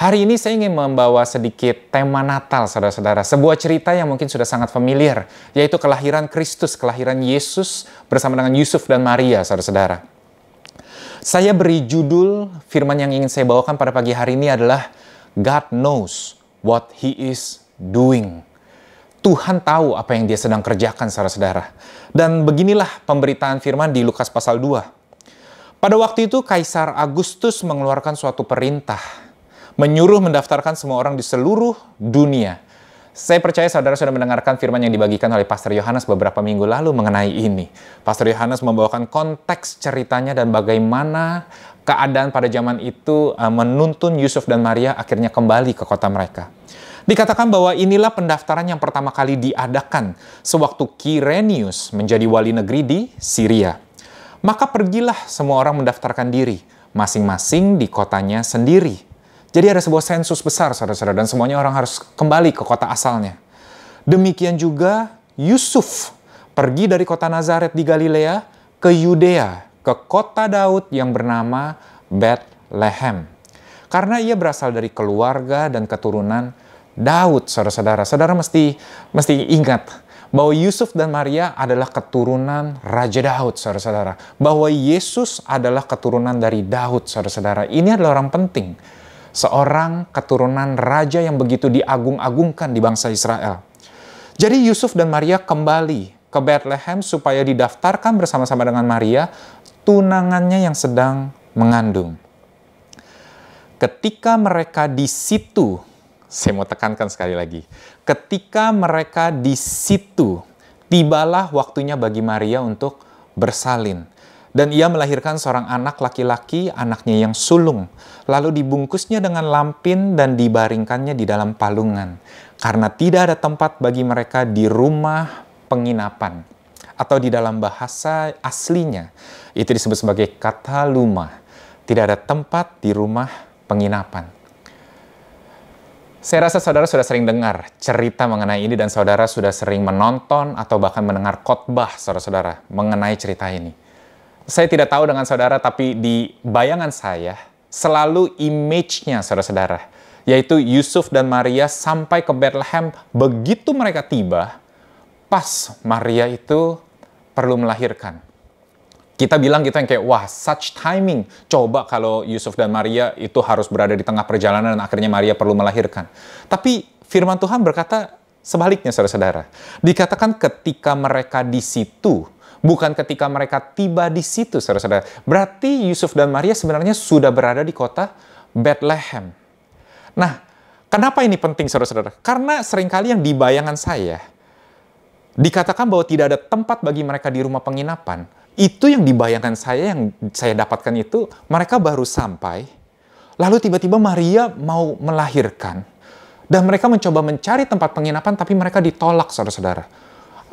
Hari ini saya ingin membawa sedikit tema Natal, saudara-saudara. Sebuah cerita yang mungkin sudah sangat familiar, yaitu kelahiran Kristus, kelahiran Yesus bersama dengan Yusuf dan Maria, saudara-saudara. Saya beri judul firman yang ingin saya bawakan pada pagi hari ini adalah God knows what He is doing. Tuhan tahu apa yang Dia sedang kerjakan, saudara-saudara. Dan beginilah pemberitaan firman di Lukas pasal 2. Pada waktu itu Kaisar Agustus mengeluarkan suatu perintah, menyuruh mendaftarkan semua orang di seluruh dunia. Saya percaya saudara sudah mendengarkan firman yang dibagikan oleh Pastor Yohanes beberapa minggu lalu mengenai ini. Pastor Yohanes membawakan konteks ceritanya dan bagaimana keadaan pada zaman itu menuntun Yusuf dan Maria akhirnya kembali ke kota mereka. Dikatakan bahwa inilah pendaftaran yang pertama kali diadakan sewaktu Quirinius menjadi wali negeri di Syria. Maka pergilah semua orang mendaftarkan diri, masing-masing di kotanya sendiri. Jadi ada sebuah sensus besar, saudara-saudara, dan semuanya orang harus kembali ke kota asalnya. Demikian juga Yusuf pergi dari kota Nazaret di Galilea ke Yudea, ke kota Daud yang bernama Bethlehem. Karena ia berasal dari keluarga dan keturunan Daud, saudara-saudara. Saudara mesti ingat bahwa Yusuf dan Maria adalah keturunan Raja Daud, saudara-saudara. Bahwa Yesus adalah keturunan dari Daud, saudara-saudara. Ini adalah orang penting. Seorang keturunan raja yang begitu diagung-agungkan di bangsa Israel. Jadi Yusuf dan Maria kembali ke Bethlehem supaya didaftarkan bersama-sama dengan Maria, tunangannya yang sedang mengandung. Ketika mereka di situ, saya mau tekankan sekali lagi, ketika mereka di situ, tibalah waktunya bagi Maria untuk bersalin. Dan ia melahirkan seorang anak laki-laki, anaknya yang sulung. Lalu dibungkusnya dengan lampin dan dibaringkannya di dalam palungan. Karena tidak ada tempat bagi mereka di rumah penginapan. Atau di dalam bahasa aslinya, itu disebut sebagai kataluma. Tidak ada tempat di rumah penginapan. Saya rasa saudara sudah sering dengar cerita mengenai ini dan saudara sudah sering menonton atau bahkan mendengar khotbah saudara-saudara mengenai cerita ini. Saya tidak tahu dengan saudara, tapi di bayangan saya selalu image-nya saudara-saudara, yaitu Yusuf dan Maria sampai ke Bethlehem. Begitu mereka tiba, pas Maria itu perlu melahirkan. Kita bilang gitu yang kayak, wah, such timing. Coba kalau Yusuf dan Maria itu harus berada di tengah perjalanan dan akhirnya Maria perlu melahirkan. Tapi firman Tuhan berkata sebaliknya, saudara-saudara. Dikatakan ketika mereka di situ, bukan ketika mereka tiba di situ, saudara-saudara. Berarti Yusuf dan Maria sebenarnya sudah berada di kota Bethlehem. Nah, kenapa ini penting, saudara-saudara? Karena seringkali yang di bayangan saya, dikatakan bahwa tidak ada tempat bagi mereka di rumah penginapan. Itu yang di bayangan saya, yang saya dapatkan itu, mereka baru sampai, lalu tiba-tiba Maria mau melahirkan. Dan mereka mencoba mencari tempat penginapan, tapi mereka ditolak, saudara-saudara.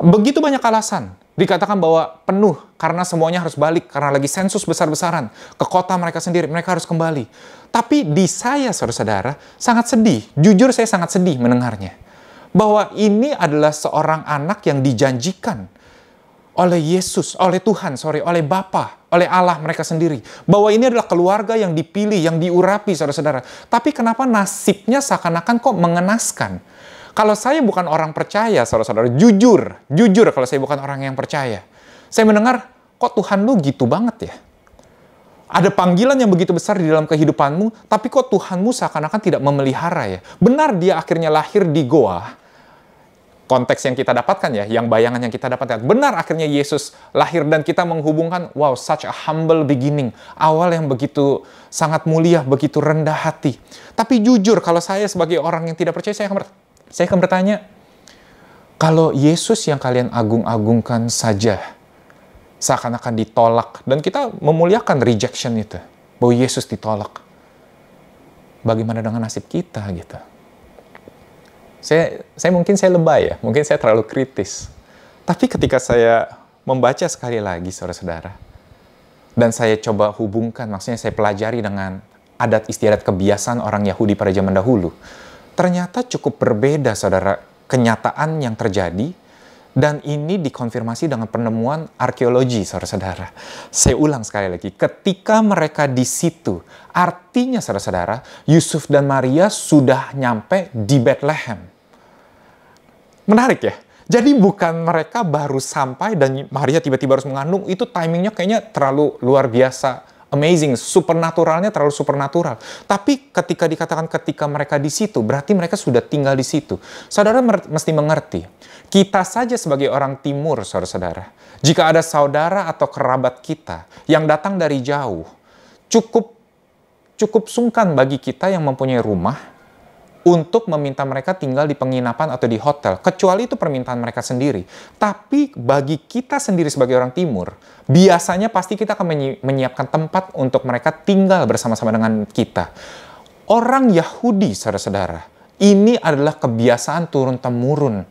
Begitu banyak alasan. Dikatakan bahwa penuh karena semuanya harus balik, karena lagi sensus besar-besaran ke kota mereka sendiri, mereka harus kembali. Tapi di saya, saudara-saudara, sangat sedih. Jujur saya sangat sedih mendengarnya. Bahwa ini adalah seorang anak yang dijanjikan oleh Yesus, oleh Tuhan, oleh Bapa, oleh Allah mereka sendiri. Bahwa ini adalah keluarga yang dipilih, yang diurapi, saudara-saudara. Tapi kenapa nasibnya seakan-akan kok mengenaskan? Kalau saya bukan orang percaya, saudara-saudara, jujur kalau saya bukan orang yang percaya. Saya mendengar, kok Tuhan lu gitu banget ya? Ada panggilan yang begitu besar di dalam kehidupanmu, tapi kok Tuhanmu seakan-akan tidak memelihara ya? Benar dia akhirnya lahir di goa, konteks yang kita dapatkan ya, yang bayangan yang kita dapatkan. Benar akhirnya Yesus lahir dan kita menghubungkan, wow, such a humble beginning. Awal yang begitu sangat mulia, begitu rendah hati. Tapi jujur, kalau saya sebagai orang yang tidak percaya, saya akan bertanya, kalau Yesus yang kalian agung-agungkan saja seakan-akan ditolak, dan kita memuliakan rejection itu, bahwa Yesus ditolak, bagaimana dengan nasib kita gitu? Saya mungkin saya lebay ya, mungkin saya terlalu kritis. Tapi ketika saya membaca sekali lagi, saudara-saudara, dan saya coba hubungkan, maksudnya saya pelajari dengan adat istiadat kebiasaan orang Yahudi pada zaman dahulu, ternyata cukup berbeda, saudara, kenyataan yang terjadi Dan ini dikonfirmasi dengan penemuan arkeologi, saudara-saudara. Saya ulang sekali lagi, ketika mereka di situ, artinya saudara-saudara, Yusuf dan Maria sudah nyampe di Bethlehem. Menarik ya? Jadi bukan mereka baru sampai dan Maria tiba-tiba harus mengandung, itu timingnya kayaknya terlalu luar biasa. Amazing, supernaturalnya terlalu supernatural. Tapi ketika dikatakan ketika mereka di situ, berarti mereka sudah tinggal di situ. Saudara mesti mengerti, kita saja sebagai orang timur, saudara-saudara, jika ada saudara atau kerabat kita yang datang dari jauh, cukup sungkan bagi kita yang mempunyai rumah untuk meminta mereka tinggal di penginapan atau di hotel, kecuali itu permintaan mereka sendiri. Tapi bagi kita sendiri sebagai orang timur, biasanya pasti kita akan menyiapkan tempat untuk mereka tinggal bersama-sama dengan kita. Orang Yahudi, saudara-saudara, ini adalah kebiasaan turun-temurun,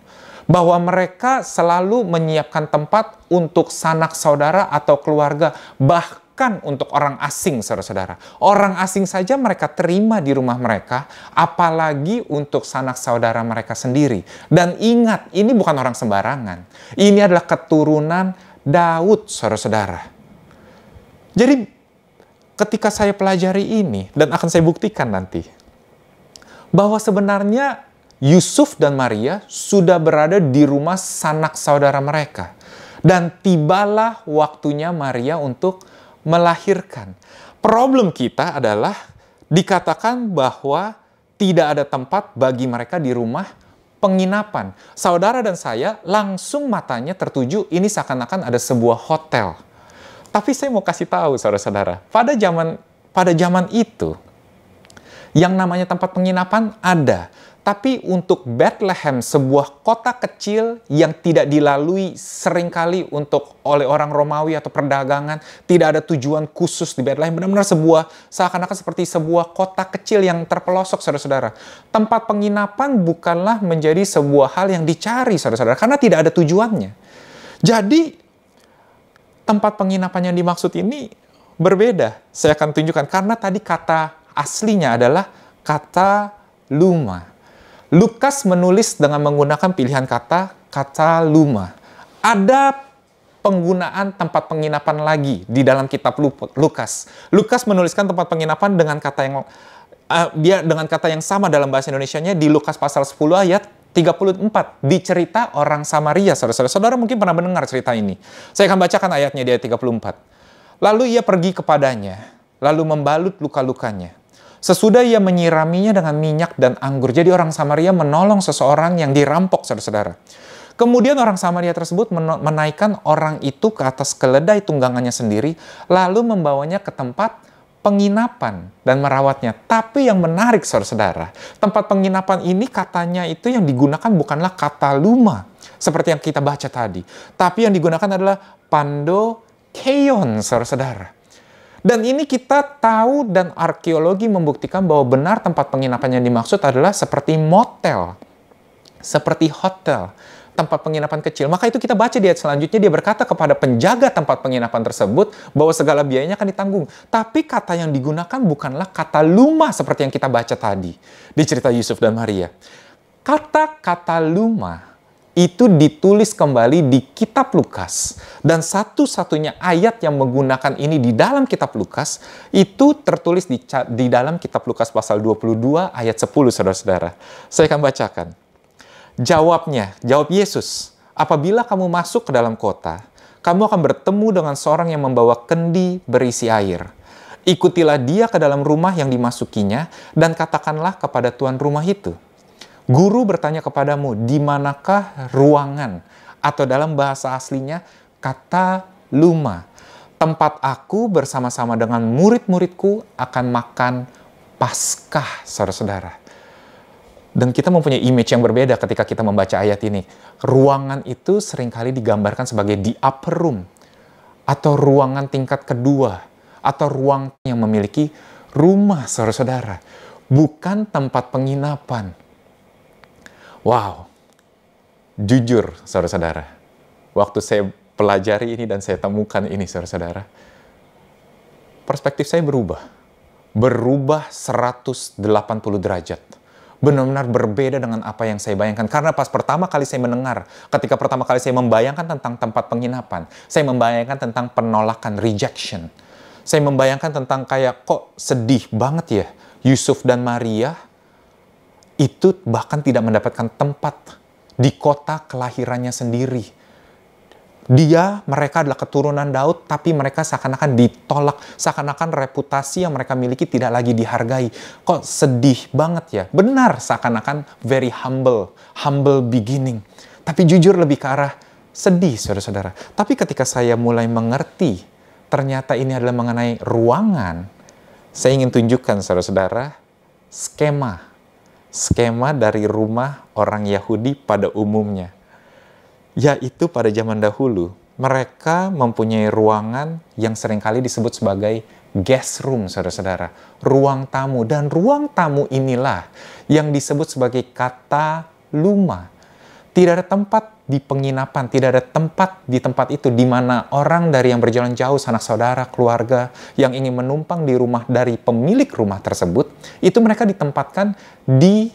bahwa mereka selalu menyiapkan tempat untuk sanak saudara atau keluarga, bahkan untuk orang asing, saudara-saudara. Orang asing saja mereka terima di rumah mereka, apalagi untuk sanak saudara mereka sendiri. Dan ingat, ini bukan orang sembarangan. Ini adalah keturunan Daud, saudara-saudara. Jadi, ketika saya pelajari ini, dan akan saya buktikan nanti, bahwa sebenarnya Yusuf dan Maria sudah berada di rumah sanak saudara mereka. Dan tibalah waktunya Maria untuk melahirkan. Problem kita adalah dikatakan bahwa tidak ada tempat bagi mereka di rumah penginapan. Saudara dan saya langsung matanya tertuju, ini seakan-akan ada sebuah hotel. Tapi saya mau kasih tahu saudara-saudara, pada zaman itu, yang namanya tempat penginapan ada. Tapi untuk Bethlehem, sebuah kota kecil yang tidak dilalui seringkali oleh orang Romawi atau perdagangan, tidak ada tujuan khusus di Bethlehem. Benar-benar seakan-akan seperti sebuah kota kecil yang terpelosok, saudara-saudara. Tempat penginapan bukanlah menjadi sebuah hal yang dicari, saudara-saudara, karena tidak ada tujuannya. Jadi, tempat penginapan yang dimaksud ini berbeda. Saya akan tunjukkan, karena tadi kata aslinya adalah kata luma. Lukas menulis dengan menggunakan pilihan kata luma. Ada penggunaan tempat penginapan lagi di dalam kitab Lukas. Lukas menuliskan tempat penginapan dengan kata yang sama dalam bahasa Indonesianya di Lukas pasal 10 ayat 34. Di cerita orang Samaria, saudara-saudara. Saudara mungkin pernah mendengar cerita ini. Saya akan bacakan ayatnya di ayat 34. Lalu ia pergi kepadanya, lalu membalut luka-lukanya. Sesudah ia menyiraminya dengan minyak dan anggur. Jadi orang Samaria menolong seseorang yang dirampok, saudara-saudara. Kemudian orang Samaria tersebut menaikkan orang itu ke atas keledai tunggangannya sendiri, lalu membawanya ke tempat penginapan dan merawatnya. Tapi yang menarik, saudara-saudara, tempat penginapan ini katanya itu yang digunakan bukanlah kata luma, seperti yang kita baca tadi. Tapi yang digunakan adalah pandokeion, saudara-saudara. Dan ini kita tahu dan arkeologi membuktikan bahwa benar tempat penginapan yang dimaksud adalah seperti motel, seperti hotel, tempat penginapan kecil. Maka itu kita baca di ayat selanjutnya, dia berkata kepada penjaga tempat penginapan tersebut bahwa segala biayanya akan ditanggung. Tapi kata yang digunakan bukanlah kata luma seperti yang kita baca tadi di cerita Yusuf dan Maria. Kata-kata luma itu ditulis kembali di kitab Lukas. Dan satu-satunya ayat yang menggunakan ini di dalam kitab Lukas, itu tertulis di dalam kitab Lukas pasal 22 ayat 10, saudara-saudara. Saya akan bacakan. Jawab Yesus, apabila kamu masuk ke dalam kota, kamu akan bertemu dengan seorang yang membawa kendi berisi air. Ikutilah dia ke dalam rumah yang dimasukinya, dan katakanlah kepada tuan rumah itu, Guru bertanya kepadamu, di manakah ruangan? Atau dalam bahasa aslinya, kata luma. Tempat aku bersama-sama dengan murid-muridku akan makan Paskah, saudara-saudara. Dan kita mempunyai image yang berbeda ketika kita membaca ayat ini. Ruangan itu seringkali digambarkan sebagai the upper room, atau ruangan tingkat kedua, atau ruang yang memiliki rumah, saudara-saudara. Bukan tempat penginapan. Wow, jujur saudara-saudara, waktu saya pelajari ini dan saya temukan ini saudara-saudara, perspektif saya berubah 180 derajat. Benar-benar berbeda dengan apa yang saya bayangkan. Karena pas pertama kali saya mendengar, ketika pertama kali saya membayangkan tentang tempat penginapan, saya membayangkan tentang penolakan, rejection. Saya membayangkan tentang kayak kok sedih banget ya, Yusuf dan Maria itu bahkan tidak mendapatkan tempat di kota kelahirannya sendiri. Mereka adalah keturunan Daud, tapi mereka seakan-akan ditolak, seakan-akan reputasi yang mereka miliki tidak lagi dihargai. Kok sedih banget ya? Benar, seakan-akan very humble beginning. Tapi jujur lebih ke arah sedih, saudara-saudara. Tapi ketika saya mulai mengerti, ternyata ini adalah mengenai ruangan, saya ingin tunjukkan, saudara-saudara, skema dari rumah orang Yahudi pada umumnya. Yaitu pada zaman dahulu, mereka mempunyai ruangan yang seringkali disebut sebagai guest room, saudara-saudara. Ruang tamu. Dan ruang tamu inilah yang disebut sebagai kata luma. Tidak ada tempat di penginapan, tidak ada tempat di tempat itu di mana orang dari yang berjalan jauh, sanak saudara, keluarga yang ingin menumpang di rumah dari pemilik rumah tersebut, itu mereka ditempatkan di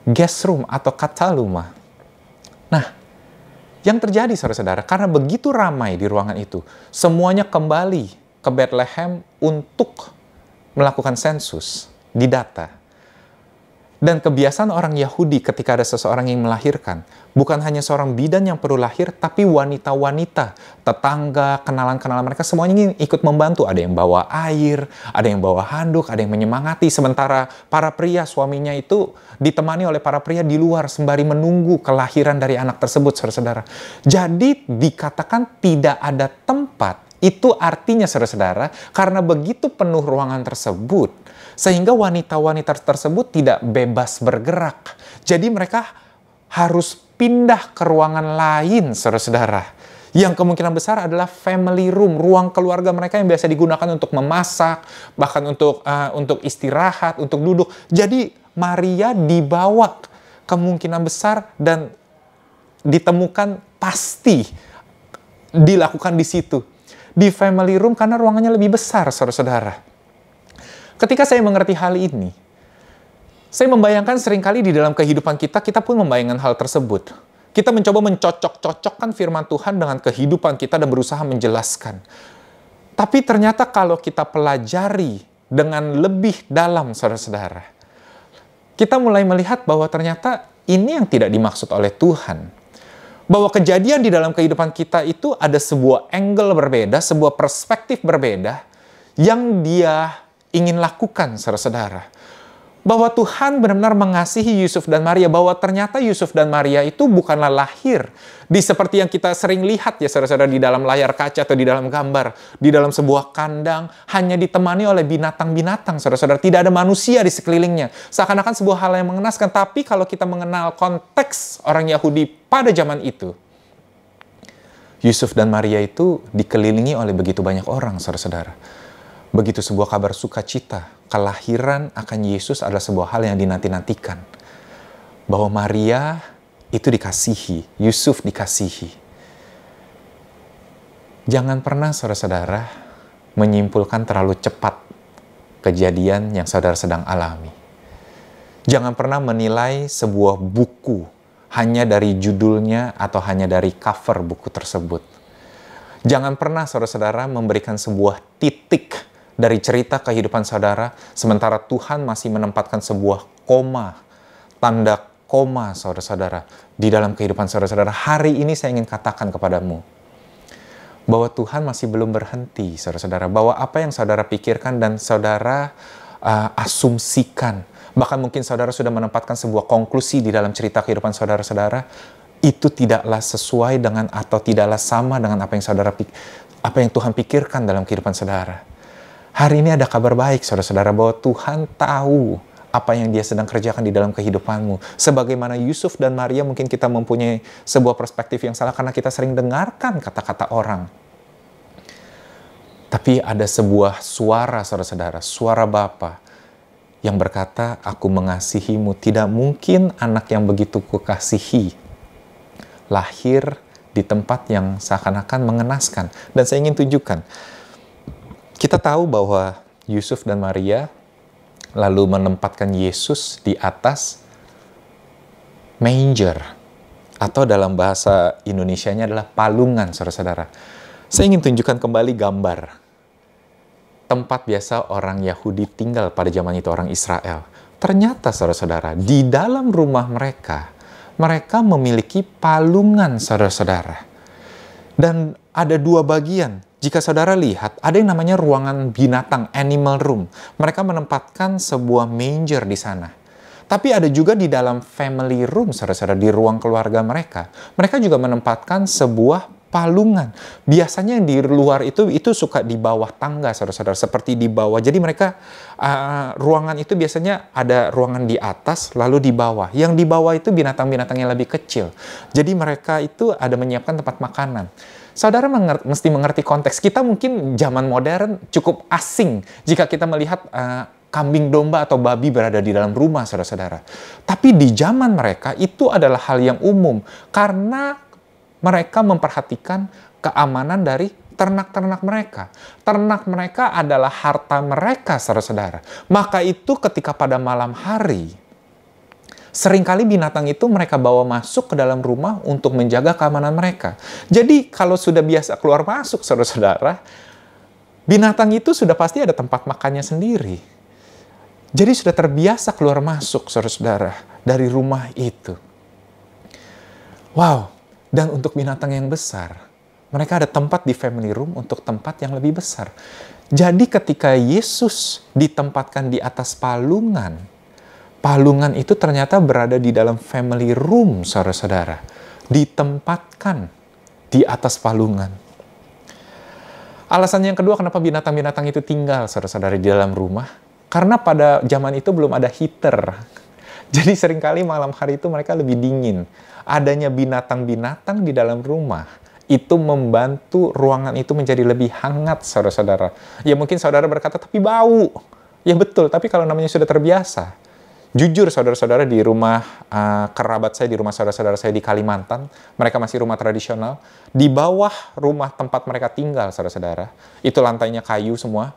guest room atau kata luma. Nah, yang terjadi, saudara-saudara, karena begitu ramai di ruangan itu, semuanya kembali ke Bethlehem untuk melakukan sensus, didata. Dan kebiasaan orang Yahudi ketika ada seseorang yang melahirkan, bukan hanya seorang bidan yang perlu lahir, tapi wanita-wanita, tetangga, kenalan-kenalan mereka, semuanya ingin ikut membantu. Ada yang bawa air, ada yang bawa handuk, ada yang menyemangati. Sementara para pria, suaminya itu ditemani oleh para pria di luar sembari menunggu kelahiran dari anak tersebut, saudara-saudara. Jadi dikatakan tidak ada tempat. Itu artinya, saudara-saudara, karena begitu penuh ruangan tersebut, sehingga wanita-wanita tersebut tidak bebas bergerak. Jadi mereka harus pindah ke ruangan lain, saudara-saudara. Yang kemungkinan besar adalah family room, ruang keluarga mereka yang biasa digunakan untuk memasak, bahkan untuk istirahat, untuk duduk. Jadi Maria dibawa kemungkinan besar dan ditemukan pasti dilakukan di situ. Di family room karena ruangannya lebih besar, saudara-saudara. Ketika saya mengerti hal ini, saya membayangkan seringkali di dalam kehidupan kita pun membayangkan hal tersebut. Kita mencoba mencocok-cocokkan firman Tuhan dengan kehidupan kita dan berusaha menjelaskan. Tapi ternyata kalau kita pelajari dengan lebih dalam, saudara-saudara, kita mulai melihat bahwa ternyata ini yang tidak dimaksud oleh Tuhan. Bahwa kejadian di dalam kehidupan kita itu ada sebuah angle berbeda, sebuah perspektif berbeda yang dia ingin lakukan, saudara-saudara. Bahwa Tuhan benar-benar mengasihi Yusuf dan Maria, bahwa ternyata Yusuf dan Maria itu bukanlah lahir di seperti yang kita sering lihat ya, saudara-saudara, di dalam layar kaca atau di dalam gambar, di dalam sebuah kandang, hanya ditemani oleh binatang-binatang, saudara-saudara. Tidak ada manusia di sekelilingnya. Seakan-akan sebuah hal yang mengenaskan. Tapi kalau kita mengenal konteks orang Yahudi pada zaman itu, Yusuf dan Maria itu dikelilingi oleh begitu banyak orang, saudara-saudara. Begitu sebuah kabar sukacita, kelahiran akan Yesus adalah sebuah hal yang dinanti-nantikan. Bahwa Maria itu dikasihi, Yusuf dikasihi. Jangan pernah, saudara-saudara, menyimpulkan terlalu cepat kejadian yang saudara sedang alami. Jangan pernah menilai sebuah buku hanya dari judulnya atau hanya dari cover buku tersebut. Jangan pernah, saudara-saudara, memberikan sebuah titik dari cerita kehidupan saudara, sementara Tuhan masih menempatkan sebuah koma, tanda koma, saudara-saudara, di dalam kehidupan saudara-saudara. Hari ini saya ingin katakan kepadamu, bahwa Tuhan masih belum berhenti, saudara-saudara. Bahwa apa yang saudara pikirkan dan saudara asumsikan, bahkan mungkin saudara sudah menempatkan sebuah konklusi di dalam cerita kehidupan saudara-saudara, itu tidaklah sesuai dengan atau tidaklah sama dengan apa yang Tuhan pikirkan dalam kehidupan saudara. Hari ini ada kabar baik, saudara-saudara, bahwa Tuhan tahu apa yang dia sedang kerjakan di dalam kehidupanmu. Sebagaimana Yusuf dan Maria, mungkin kita mempunyai sebuah perspektif yang salah karena kita sering dengarkan kata-kata orang. Tapi ada sebuah suara, saudara-saudara, suara Bapa yang berkata, aku mengasihimu. Tidak mungkin anak yang begitu kukasihi lahir di tempat yang seakan-akan mengenaskan. Dan saya ingin tunjukkan, kita tahu bahwa Yusuf dan Maria lalu menempatkan Yesus di atas manger, atau dalam bahasa Indonesianya adalah palungan, saudara-saudara. Saya ingin tunjukkan kembali gambar tempat biasa orang Yahudi tinggal pada zaman itu, orang Israel. Ternyata, saudara-saudara, di dalam rumah mereka memiliki palungan, saudara-saudara. Dan ada dua bagian. Jika saudara lihat, ada yang namanya ruangan binatang, animal room. Mereka menempatkan sebuah manger di sana. Tapi ada juga di dalam family room, saudara-saudara, di ruang keluarga mereka. Mereka juga menempatkan sebuah palungan. Biasanya yang di luar itu suka di bawah tangga, saudara-saudara, seperti di bawah. Jadi mereka, ruangan itu biasanya ada ruangan di atas, lalu di bawah. Yang di bawah itu binatang-binatang yang lebih kecil. Jadi mereka itu ada menyiapkan tempat makanan. Saudara mesti mengerti konteks. Kita mungkin zaman modern cukup asing jika kita melihat kambing domba atau babi berada di dalam rumah, saudara-saudara. Tapi di zaman mereka itu adalah hal yang umum karena mereka memperhatikan keamanan dari ternak-ternak mereka. Ternak mereka adalah harta mereka, saudara-saudara. Maka itu ketika pada malam hari, seringkali binatang itu mereka bawa masuk ke dalam rumah untuk menjaga keamanan mereka. Jadi kalau sudah biasa keluar masuk, saudara-saudara, binatang itu sudah pasti ada tempat makannya sendiri. Jadi sudah terbiasa keluar masuk, saudara-saudara, dari rumah itu. Wow, dan untuk binatang yang besar, mereka ada tempat di family room untuk tempat yang lebih besar. Jadi ketika Yesus ditempatkan di atas palungan, palungan itu ternyata berada di dalam family room, saudara-saudara. Ditempatkan di atas palungan. Alasan yang kedua kenapa binatang-binatang itu tinggal, saudara-saudara, di dalam rumah. Karena pada zaman itu belum ada heater. Jadi seringkali malam hari itu mereka lebih dingin. Adanya binatang-binatang di dalam rumah itu membantu ruangan itu menjadi lebih hangat, saudara-saudara. Ya mungkin saudara berkata, tapi bau. Ya betul, tapi kalau namanya sudah terbiasa. Jujur, saudara-saudara, di rumah kerabat saya, di rumah saudara-saudara saya di Kalimantan, mereka masih rumah tradisional. Di bawah rumah tempat mereka tinggal, saudara-saudara, itu lantainya kayu semua.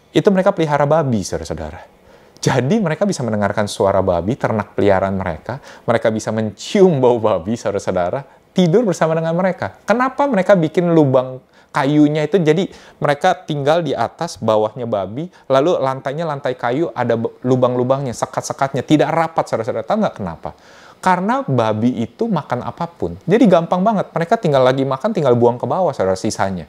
Itu mereka pelihara babi, saudara-saudara. Jadi mereka bisa mendengarkan suara babi, ternak peliharaan mereka. Mereka bisa mencium bau babi, saudara-saudara, tidur bersama dengan mereka. Kenapa mereka bikin lubang kayunya itu? Jadi mereka tinggal di atas, bawahnya babi, lalu lantainya lantai kayu, ada lubang-lubangnya, sekat-sekatnya, tidak rapat, saudara-saudara. Tahu nggak kenapa? Karena babi itu makan apapun. Jadi gampang banget, mereka tinggal lagi makan, tinggal buang ke bawah, saudara, sisanya.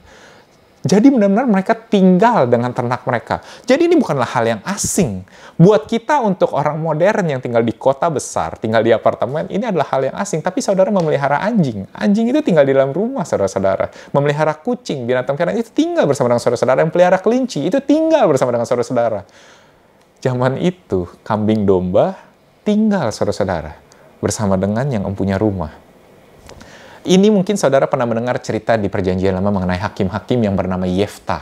Jadi benar-benar mereka tinggal dengan ternak mereka. Jadi ini bukanlah hal yang asing. Buat kita untuk orang modern yang tinggal di kota besar, tinggal di apartemen, ini adalah hal yang asing. Tapi saudara memelihara anjing. Anjing itu tinggal di dalam rumah, saudara-saudara. Memelihara kucing, binatang peliharaan itu tinggal bersama dengan saudara-saudara. Yang pelihara kelinci itu tinggal bersama dengan saudara-saudara. Zaman itu, kambing domba tinggal, saudara-saudara, bersama dengan yang mempunyai rumah. Ini mungkin saudara pernah mendengar cerita di Perjanjian Lama mengenai hakim-hakim yang bernama Yeftah.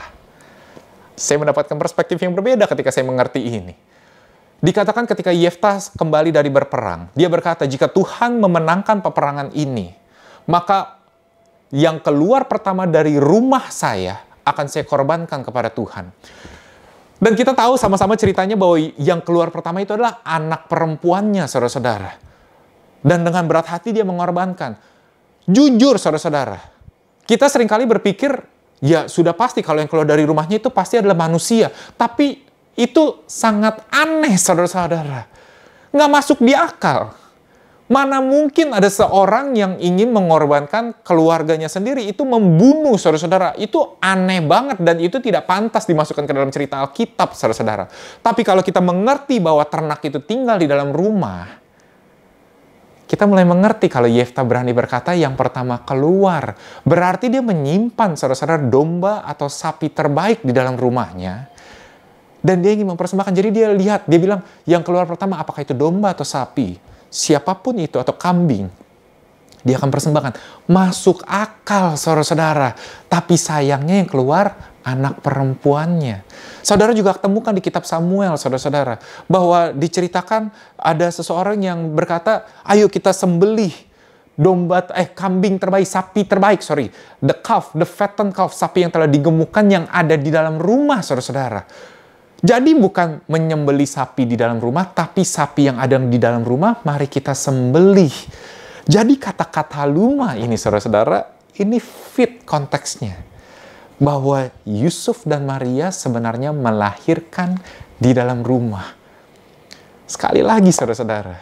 Saya mendapatkan perspektif yang berbeda ketika saya mengerti ini. Dikatakan ketika Yeftah kembali dari berperang, dia berkata, jika Tuhan memenangkan peperangan ini, maka yang keluar pertama dari rumah saya akan saya korbankan kepada Tuhan. Dan kita tahu sama-sama ceritanya bahwa yang keluar pertama itu adalah anak perempuannya, saudara-saudara. Dan dengan berat hati dia mengorbankan. Jujur, saudara-saudara, kita seringkali berpikir, ya sudah pasti kalau yang keluar dari rumahnya itu pasti adalah manusia. Tapi itu sangat aneh, saudara-saudara. Nggak masuk di akal. Mana mungkin ada seorang yang ingin mengorbankan keluarganya sendiri, itu membunuh, saudara-saudara. Itu aneh banget dan itu tidak pantas dimasukkan ke dalam cerita Alkitab, saudara-saudara. Tapi kalau kita mengerti bahwa ternak itu tinggal di dalam rumah, kita mulai mengerti kalau Yeftah berani berkata yang pertama keluar. Berarti dia menyimpan, saudara-saudara, domba atau sapi terbaik di dalam rumahnya. Dan dia ingin mempersembahkan. Jadi dia lihat, dia bilang, yang keluar pertama apakah itu domba atau sapi? Siapapun itu, atau kambing. Dia akan persembahkan. Masuk akal, saudara-saudara. Tapi sayangnya yang keluar anak perempuannya. Saudara juga temukan di kitab Samuel, saudara-saudara, bahwa diceritakan ada seseorang yang berkata, ayo kita sembelih kambing terbaik, sapi terbaik, the fattened calf, sapi yang telah digemukkan yang ada di dalam rumah, saudara-saudara. Jadi bukan menyembelih sapi di dalam rumah, tapi sapi yang ada di dalam rumah, mari kita sembelih. Jadi kata-kata luma ini, saudara-saudara, ini fit konteksnya. Bahwa Yusuf dan Maria sebenarnya melahirkan di dalam rumah. Sekali lagi, saudara-saudara,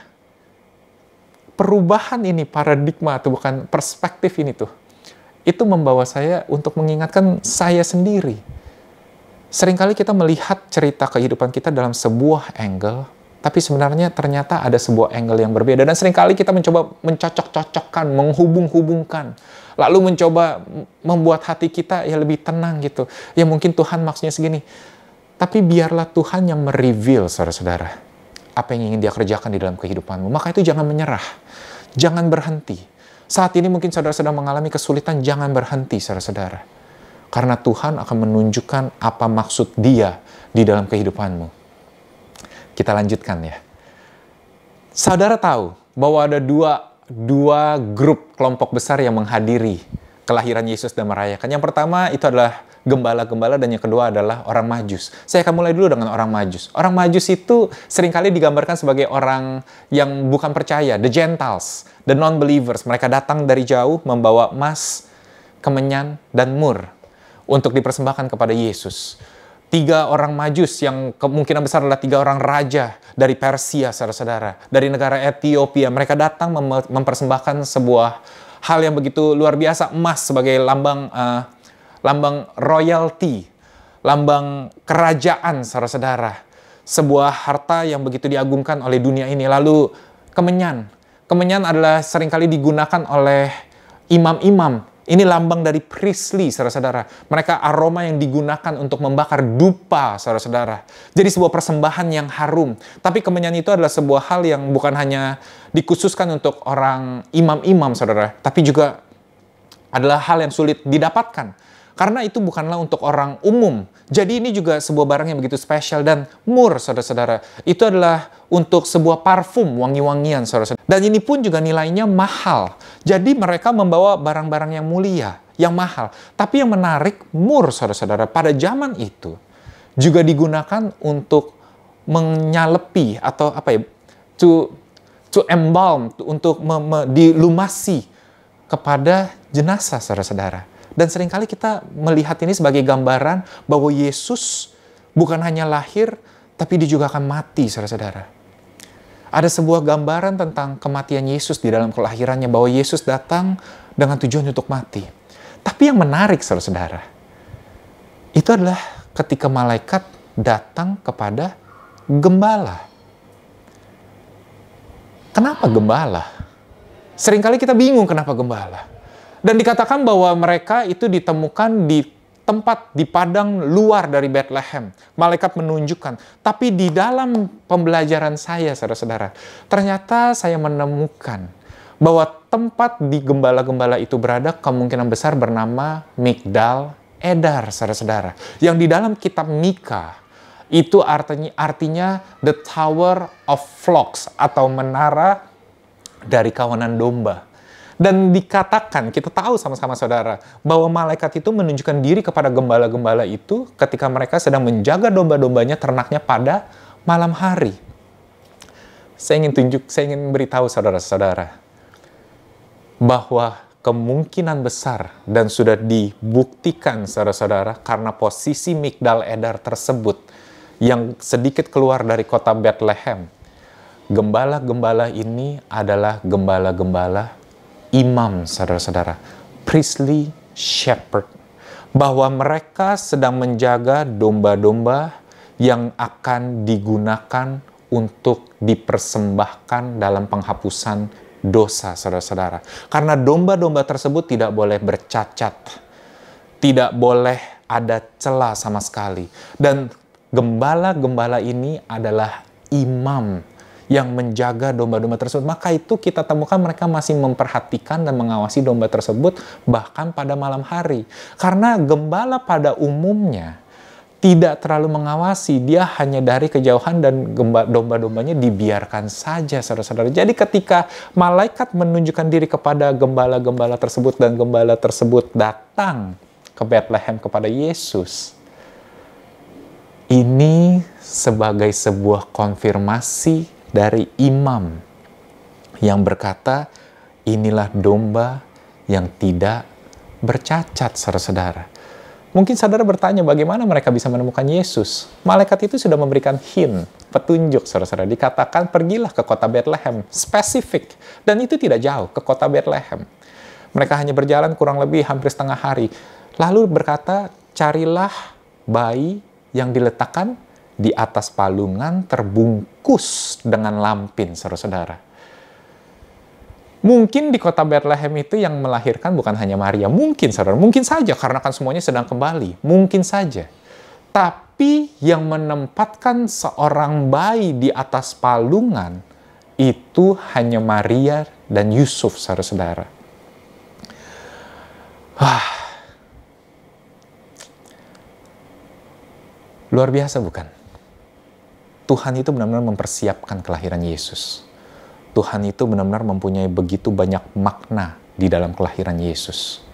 perubahan ini, paradigma atau bukan perspektif ini tuh, itu membawa saya untuk mengingatkan saya sendiri. Seringkali kita melihat cerita kehidupan kita dalam sebuah angle, tapi sebenarnya ternyata ada sebuah angle yang berbeda. Dan seringkali kita mencoba mencocok-cocokkan, menghubung-hubungkan. Lalu mencoba membuat hati kita ya lebih tenang gitu. Ya mungkin Tuhan maksudnya segini. Tapi biarlah Tuhan yang mereveal, saudara-saudara, apa yang ingin dia kerjakan di dalam kehidupanmu. Maka itu jangan menyerah. Jangan berhenti. Saat ini mungkin saudara sedang mengalami kesulitan, jangan berhenti, saudara-saudara. Karena Tuhan akan menunjukkan apa maksud Dia di dalam kehidupanmu. Kita lanjutkan ya. Saudara tahu bahwa ada dua grup kelompok besar yang menghadiri kelahiran Yesus dan merayakan. Yang pertama itu adalah gembala-gembala dan yang kedua adalah orang Majus. Saya akan mulai dulu dengan orang Majus. Orang Majus itu seringkali digambarkan sebagai orang yang bukan percaya, the Gentiles, the non-believers. Mereka datang dari jauh membawa emas, kemenyan, dan mur untuk dipersembahkan kepada Yesus. 3 orang Majus yang kemungkinan besar adalah 3 orang raja dari Persia, saudara-saudara, dari negara Ethiopia. Mereka datang mempersembahkan sebuah hal yang begitu luar biasa, emas sebagai lambang royalty, lambang kerajaan, saudara-saudara. Sebuah harta yang begitu diagungkan oleh dunia ini. Lalu kemenyan. Kemenyan adalah seringkali digunakan oleh imam-imam. Ini lambang dari priestly, saudara-saudara. Mereka aroma yang digunakan untuk membakar dupa, saudara-saudara. Jadi sebuah persembahan yang harum. Tapi kemenyan itu adalah sebuah hal yang bukan hanya dikhususkan untuk orang imam-imam, saudara. Tapi juga adalah hal yang sulit didapatkan. Karena itu bukanlah untuk orang umum. Jadi ini juga sebuah barang yang begitu spesial. Dan mur, saudara-saudara, itu adalah untuk sebuah parfum wangi-wangian, saudara-saudara. Dan ini pun juga nilainya mahal. Jadi mereka membawa barang-barang yang mulia, yang mahal. Tapi yang menarik, mur, saudara-saudara, pada zaman itu juga digunakan untuk menyalepi atau apa ya, to embalm, untuk dilumasi kepada jenazah, saudara-saudara. Dan seringkali kita melihat ini sebagai gambaran bahwa Yesus bukan hanya lahir, tapi dia juga akan mati, saudara-saudara. Ada sebuah gambaran tentang kematian Yesus di dalam kelahirannya, bahwa Yesus datang dengan tujuan untuk mati. Tapi yang menarik, saudara-saudara, itu adalah ketika malaikat datang kepada gembala. Kenapa gembala? Seringkali kita bingung kenapa gembala. Dan dikatakan bahwa mereka itu ditemukan di tempat di padang luar dari Bethlehem. Malaikat menunjukkan. Tapi di dalam pembelajaran saya, saudara-saudara, ternyata saya menemukan bahwa tempat di gembala-gembala itu berada kemungkinan besar bernama Migdal Edar, saudara-saudara. Yang di dalam kitab Mika, itu artinya the Tower of Flocks atau menara dari kawanan domba. Dan dikatakan, kita tahu sama-sama saudara, bahwa malaikat itu menunjukkan diri kepada gembala-gembala itu ketika mereka sedang menjaga domba-dombanya, ternaknya pada malam hari. Saya ingin beritahu saudara-saudara, bahwa kemungkinan besar dan sudah dibuktikan saudara-saudara, karena posisi Migdal Edar tersebut yang sedikit keluar dari kota Bethlehem, gembala-gembala ini adalah gembala-gembala imam, saudara-saudara, priestly shepherd, bahwa mereka sedang menjaga domba-domba yang akan digunakan untuk dipersembahkan dalam penghapusan dosa, saudara-saudara. Karena domba-domba tersebut tidak boleh bercacat, tidak boleh ada celah sama sekali. Dan gembala-gembala ini adalah imam yang menjaga domba-domba tersebut. Maka itu kita temukan mereka masih memperhatikan dan mengawasi domba tersebut bahkan pada malam hari. Karena gembala pada umumnya tidak terlalu mengawasi, dia hanya dari kejauhan dan domba-dombanya dibiarkan saja, saudara-saudara. Jadi ketika malaikat menunjukkan diri kepada gembala-gembala tersebut dan gembala tersebut datang ke Bethlehem kepada Yesus, Ini sebagai sebuah konfirmasi dari imam yang berkata, inilah domba yang tidak bercacat, saudara-saudara. Mungkin saudara bertanya bagaimana mereka bisa menemukan Yesus. Malaikat itu sudah memberikan hint, petunjuk, saudara-saudara. Dikatakan pergilah ke kota Bethlehem, spesifik. Dan itu tidak jauh, ke kota Bethlehem. Mereka hanya berjalan kurang lebih hampir setengah hari. Lalu berkata, carilah bayi yang diletakkan di atas palungan terbungkus dengan lampin, saudara-saudara. Mungkin di kota Bethlehem itu yang melahirkan bukan hanya Maria. Mungkin, saudara. Mungkin saja, karena kan semuanya sedang kembali. Mungkin saja. Tapi yang menempatkan seorang bayi di atas palungan itu hanya Maria dan Yusuf, saudara-saudara. Luar biasa bukan? Tuhan itu benar-benar mempersiapkan kelahiran Yesus. Tuhan itu benar-benar mempunyai begitu banyak makna di dalam kelahiran Yesus.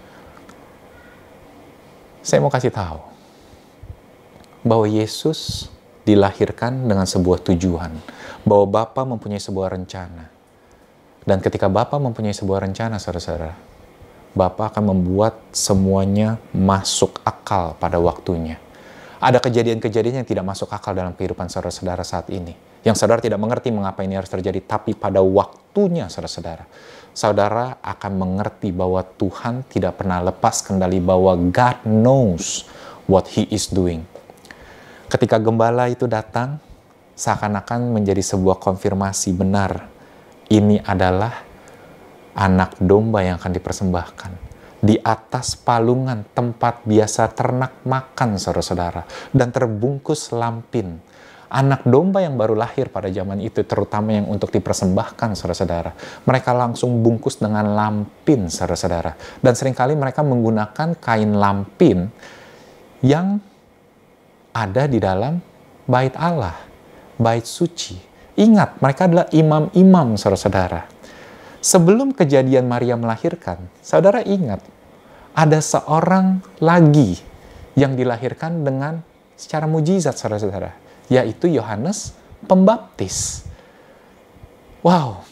Saya mau kasih tahu bahwa Yesus dilahirkan dengan sebuah tujuan, bahwa Bapa mempunyai sebuah rencana. Dan ketika Bapa mempunyai sebuah rencana, saudara-saudara, Bapa akan membuat semuanya masuk akal pada waktunya. Ada kejadian-kejadian yang tidak masuk akal dalam kehidupan saudara-saudara saat ini. Yang saudara tidak mengerti mengapa ini harus terjadi. Tapi pada waktunya saudara-saudara, saudara akan mengerti bahwa Tuhan tidak pernah lepas kendali, bahwa God knows what He is doing. Ketika gembala itu datang, seakan-akan menjadi sebuah konfirmasi benar. Ini adalah anak domba yang akan dipersembahkan. Di atas palungan tempat biasa ternak makan, saudara-saudara, dan terbungkus lampin. Anak domba yang baru lahir pada zaman itu, terutama yang untuk dipersembahkan, saudara-saudara, mereka langsung bungkus dengan lampin, saudara-saudara. Dan seringkali mereka menggunakan kain lampin yang ada di dalam bait Allah, bait suci. Ingat, mereka adalah imam-imam, saudara-saudara. Sebelum kejadian Maria melahirkan, saudara ingat, ada seorang lagi yang dilahirkan dengan secara mujizat, saudara-saudara, yaitu Yohanes Pembaptis. Wow,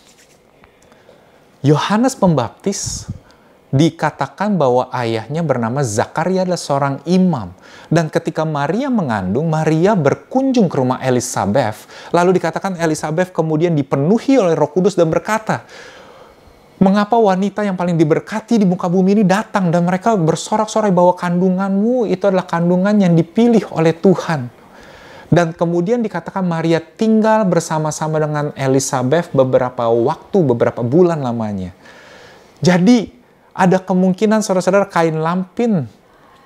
Yohanes Pembaptis dikatakan bahwa ayahnya bernama Zakaria, adalah seorang imam. Dan ketika Maria mengandung, Maria berkunjung ke rumah Elisabeth. Lalu dikatakan Elisabeth kemudian dipenuhi oleh Roh Kudus dan berkata, mengapa wanita yang paling diberkati di muka bumi ini datang? Dan mereka bersorak-sorai bahwa kandunganmu itu adalah kandungan yang dipilih oleh Tuhan. Dan kemudian dikatakan Maria tinggal bersama-sama dengan Elisabeth beberapa waktu, beberapa bulan lamanya. Jadi ada kemungkinan saudara-saudara kain lampin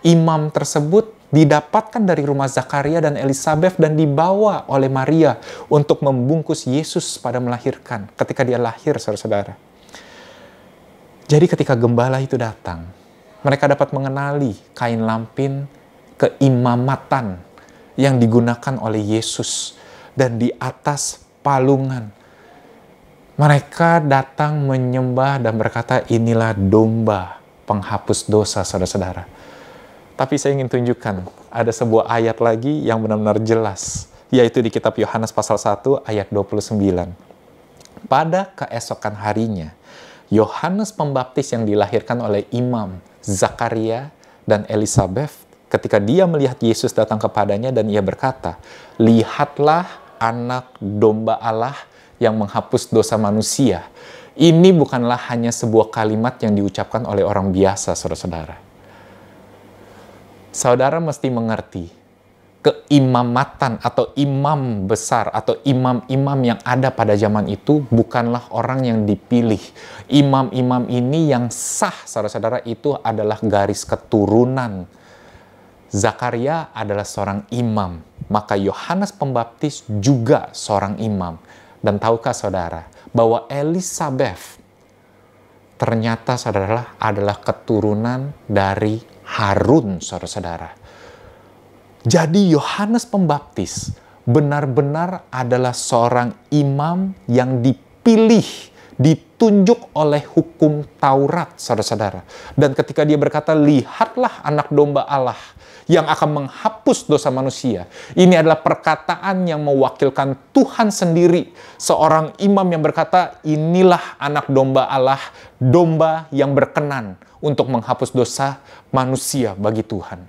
imam tersebut didapatkan dari rumah Zakaria dan Elisabeth dan dibawa oleh Maria untuk membungkus Yesus pada melahirkan. Ketika dia lahir, saudara-saudara. Jadi ketika gembala itu datang, mereka dapat mengenali kain lampin keimamatan yang digunakan oleh Yesus. Dan di atas palungan, mereka datang menyembah dan berkata, inilah domba penghapus dosa, saudara-saudara. Tapi saya ingin tunjukkan, ada sebuah ayat lagi yang benar-benar jelas, yaitu di kitab Yohanes pasal 1 ayat 29. Pada keesokan harinya, Yohanes Pembaptis yang dilahirkan oleh imam Zakaria dan Elisabeth, ketika dia melihat Yesus datang kepadanya dan ia berkata, lihatlah anak domba Allah yang menghapus dosa manusia. Ini bukanlah hanya sebuah kalimat yang diucapkan oleh orang biasa, saudara-saudara. Saudara mesti mengerti, keimamatan atau imam besar atau imam-imam yang ada pada zaman itu bukanlah orang yang dipilih. Imam-imam ini yang sah, saudara-saudara, itu adalah garis keturunan. Zakaria adalah seorang imam, maka Yohanes Pembaptis juga seorang imam. Dan tahukah saudara bahwa Elisabeth ternyata saudara adalah keturunan dari Harun, saudara-saudara. Jadi Yohanes Pembaptis benar-benar adalah seorang imam yang dipilih ditunjuk oleh hukum Taurat, saudara-saudara. Dan ketika dia berkata, lihatlah anak domba Allah yang akan menghapus dosa manusia. Ini adalah perkataan yang mewakilkan Tuhan sendiri. Seorang imam yang berkata, inilah anak domba Allah, domba yang berkenan untuk menghapus dosa manusia bagi Tuhan.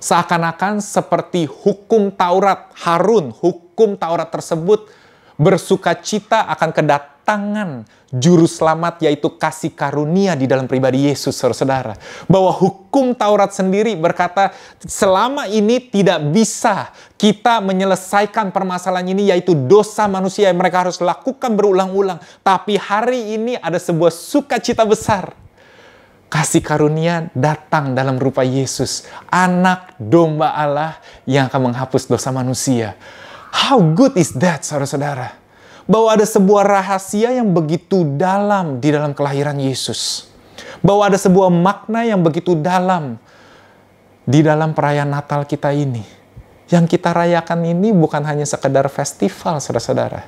Seakan-akan seperti hukum Taurat, Harun, hukum Taurat tersebut bersukacita akan kedatangan juru selamat, yaitu kasih karunia di dalam pribadi Yesus, saudara-saudara. Bahwa hukum Taurat sendiri berkata, selama ini tidak bisa kita menyelesaikan permasalahan ini, yaitu dosa manusia yang mereka harus lakukan berulang-ulang. Tapi hari ini ada sebuah sukacita besar. Kasih karunia datang dalam rupa Yesus, anak domba Allah yang akan menghapus dosa manusia. How good is that, saudara-saudara? Bahwa ada sebuah rahasia yang begitu dalam di dalam kelahiran Yesus. Bahwa ada sebuah makna yang begitu dalam di dalam perayaan Natal kita ini. Yang kita rayakan ini bukan hanya sekedar festival, saudara-saudara.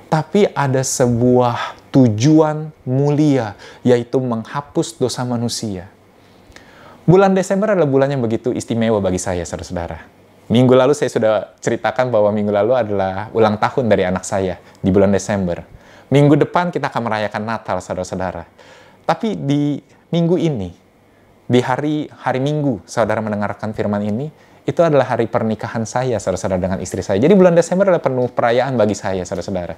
Tapi ada sebuah tujuan mulia, yaitu menghapus dosa manusia. Bulan Desember adalah bulan yang begitu istimewa bagi saya, saudara-saudara. Minggu lalu saya sudah ceritakan bahwa minggu lalu adalah ulang tahun dari anak saya di bulan Desember. Minggu depan kita akan merayakan Natal, saudara-saudara. Tapi di minggu ini, di hari Minggu, saudara mendengarkan firman ini, itu adalah hari pernikahan saya, saudara-saudara, dengan istri saya. Jadi bulan Desember adalah penuh perayaan bagi saya, saudara-saudara.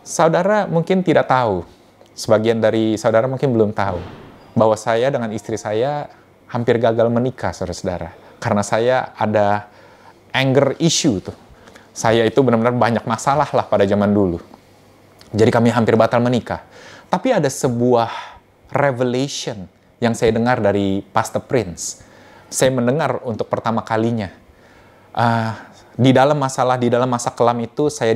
Saudara mungkin tidak tahu, sebagian dari saudara mungkin belum tahu, bahwa saya dengan istri saya hampir gagal menikah, saudara-saudara. Karena saya ada anger issue tuh. Saya itu benar-benar banyak masalah lah pada zaman dulu. Jadi kami hampir batal menikah. Tapi ada sebuah revelation yang saya dengar dari Pastor Prince. Saya mendengar untuk pertama kalinya. Di dalam masa kelam itu saya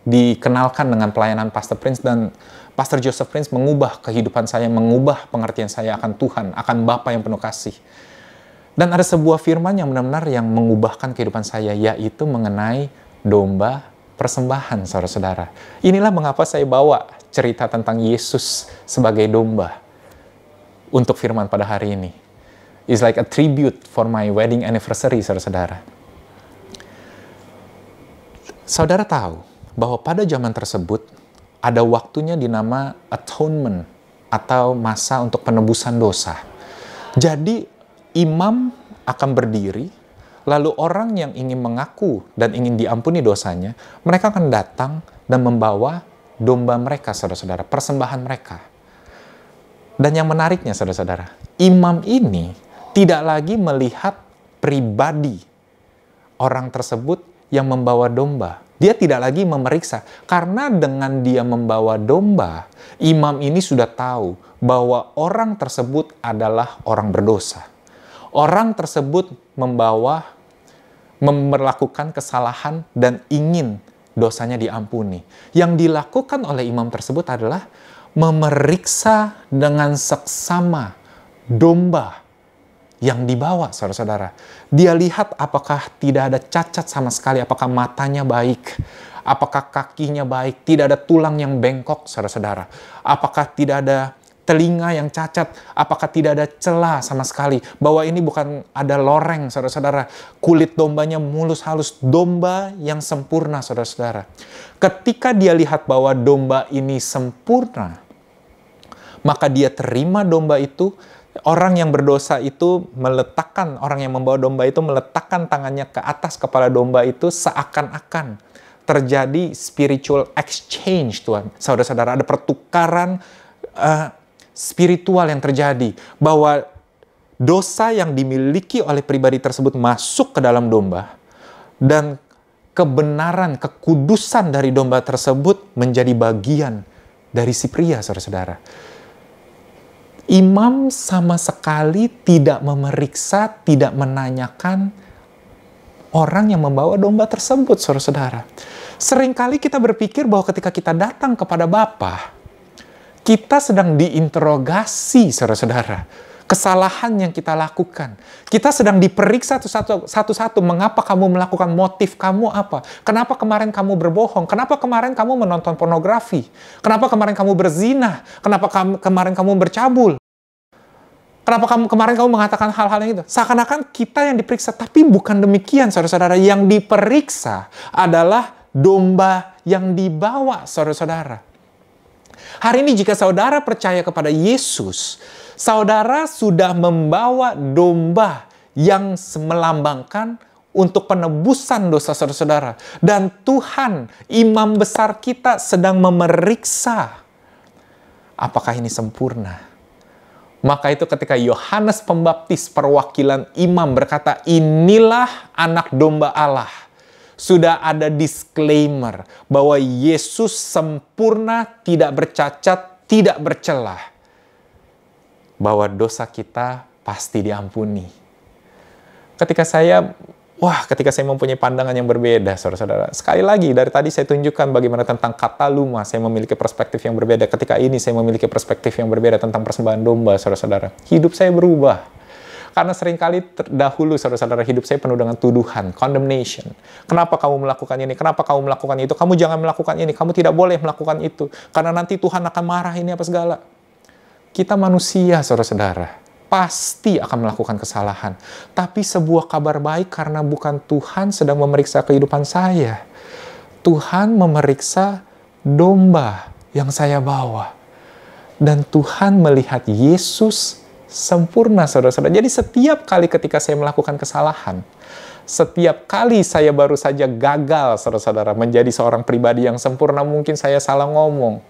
dikenalkan dengan pelayanan Pastor Prince, dan Pastor Joseph Prince mengubah kehidupan saya, mengubah pengertian saya akan Tuhan, akan Bapa yang penuh kasih. Dan ada sebuah firman yang benar-benar yang mengubahkan kehidupan saya, yaitu mengenai domba persembahan, saudara-saudara. Inilah mengapa saya bawa cerita tentang Yesus sebagai domba untuk firman pada hari ini. It's like a tribute for my wedding anniversary, saudara-saudara. Saudara tahu bahwa pada zaman tersebut ada waktunya dinama atonement atau masa untuk penebusan dosa. Jadi imam akan berdiri, lalu orang yang ingin mengaku dan ingin diampuni dosanya, mereka akan datang dan membawa domba mereka, saudara-saudara, persembahan mereka. Dan yang menariknya, saudara-saudara, imam ini tidak lagi melihat pribadi orang tersebut yang membawa domba. Dia tidak lagi memeriksa, karena dengan dia membawa domba, imam ini sudah tahu bahwa orang tersebut adalah orang berdosa. Orang tersebut memperlakukan kesalahan dan ingin dosanya diampuni. Yang dilakukan oleh imam tersebut adalah memeriksa dengan seksama domba yang dibawa, saudara-saudara. Dia lihat apakah tidak ada cacat sama sekali, apakah matanya baik, apakah kakinya baik, tidak ada tulang yang bengkok, saudara-saudara. Apakah tidak ada telinga yang cacat, apakah tidak ada celah sama sekali, bahwa ini bukan ada loreng, saudara-saudara. Kulit dombanya mulus halus, domba yang sempurna, saudara-saudara. Ketika dia lihat bahwa domba ini sempurna, maka dia terima domba itu. Orang yang berdosa itu orang yang membawa domba itu meletakkan tangannya ke atas kepala domba itu, seakan-akan terjadi spiritual exchange, Tuhan. Saudara-saudara, ada pertukaran spiritual yang terjadi, bahwa dosa yang dimiliki oleh pribadi tersebut masuk ke dalam domba, dan kebenaran, kekudusan dari domba tersebut menjadi bagian dari si pria, saudara-saudara. Imam sama sekali tidak memeriksa, tidak menanyakan orang yang membawa domba tersebut, saudara-saudara. Seringkali kita berpikir bahwa ketika kita datang kepada Bapa, kita sedang diinterogasi, saudara-saudara. kesalahan yang kita lakukan. Kita sedang diperiksa satu-satu. Mengapa kamu melakukan, motif kamu apa? Kenapa kemarin kamu berbohong? Kenapa kemarin kamu menonton pornografi? Kenapa kemarin kamu berzina? Kenapa kemarin kamu bercabul? Kenapa kemarin kamu mengatakan hal-hal yang itu? Seakan-akan kita yang diperiksa, tapi bukan demikian, saudara-saudara. Yang diperiksa adalah domba yang dibawa, saudara-saudara. Hari ini jika saudara percaya kepada Yesus, saudara sudah membawa domba yang melambangkan untuk penebusan dosa saudara-saudara. Dan Tuhan, imam besar kita, sedang memeriksa apakah ini sempurna. Maka itu ketika Yohanes Pembaptis, perwakilan imam, berkata, inilah anak domba Allah. Sudah ada disclaimer bahwa Yesus sempurna, tidak bercacat, tidak bercelah. Bahwa dosa kita pasti diampuni. Ketika saya mempunyai pandangan yang berbeda, saudara-saudara. Sekali lagi, dari tadi saya tunjukkan bagaimana tentang kataluma, saya memiliki perspektif yang berbeda. Ketika ini saya memiliki perspektif yang berbeda tentang persembahan domba, saudara-saudara. Hidup saya berubah. Karena seringkali dahulu, saudara-saudara, hidup saya penuh dengan tuduhan, condemnation. Kenapa kamu melakukan ini? Kenapa kamu melakukan itu? Kamu jangan melakukan ini. Kamu tidak boleh melakukan itu. Karena nanti Tuhan akan marah, ini apa segala. Kita manusia, saudara-saudara, pasti akan melakukan kesalahan. Tapi sebuah kabar baik karena bukan Tuhan sedang memeriksa kehidupan saya. Tuhan memeriksa domba yang saya bawa. Dan Tuhan melihat Yesus sempurna, saudara-saudara. Jadi setiap kali ketika saya melakukan kesalahan, setiap kali saya baru saja gagal, saudara-saudara, menjadi seorang pribadi yang sempurna, mungkin saya salah ngomong,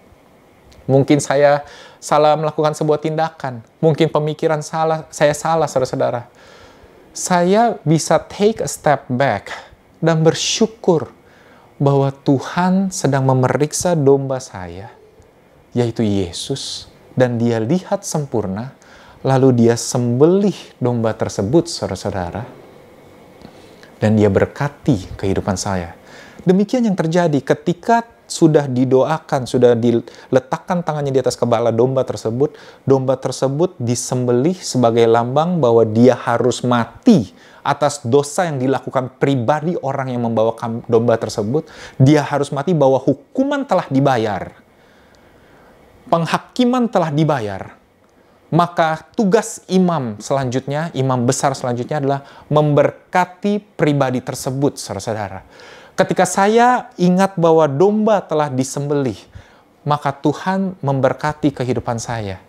mungkin saya salah melakukan sebuah tindakan, mungkin pemikiran saya salah, saudara-saudara. Saya bisa take a step back dan bersyukur bahwa Tuhan sedang memeriksa domba saya, yaitu Yesus, dan Dia lihat sempurna. Lalu Dia sembelih domba tersebut, saudara-saudara. Dan Dia berkati kehidupan saya. Demikian yang terjadi ketika sudah didoakan, sudah diletakkan tangannya di atas kepala domba tersebut disembelih sebagai lambang bahwa dia harus mati atas dosa yang dilakukan pribadi orang yang membawa domba tersebut. Dia harus mati, bahwa hukuman telah dibayar. Penghakiman telah dibayar. Maka tugas imam selanjutnya, imam besar selanjutnya adalah memberkati pribadi tersebut, saudara-saudara. Ketika saya ingat bahwa domba telah disembelih, maka Tuhan memberkati kehidupan saya.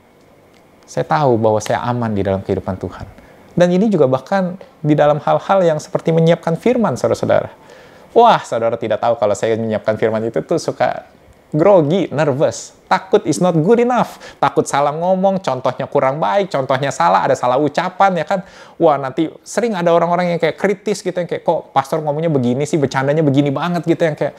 Saya tahu bahwa saya aman di dalam kehidupan Tuhan. Dan ini juga bahkan di dalam hal-hal yang seperti menyiapkan firman, saudara-saudara. Wah, saudara tidak tahu kalau saya menyiapkan firman itu tuh suka grogi, nervous. Takut is not good enough. Takut salah ngomong, contohnya kurang baik, contohnya salah, ada salah ucapan, ya kan. Wah, nanti sering ada orang-orang yang kayak kritis gitu, yang kayak, kok pastor ngomongnya begini sih, bercandanya begini banget gitu, yang kayak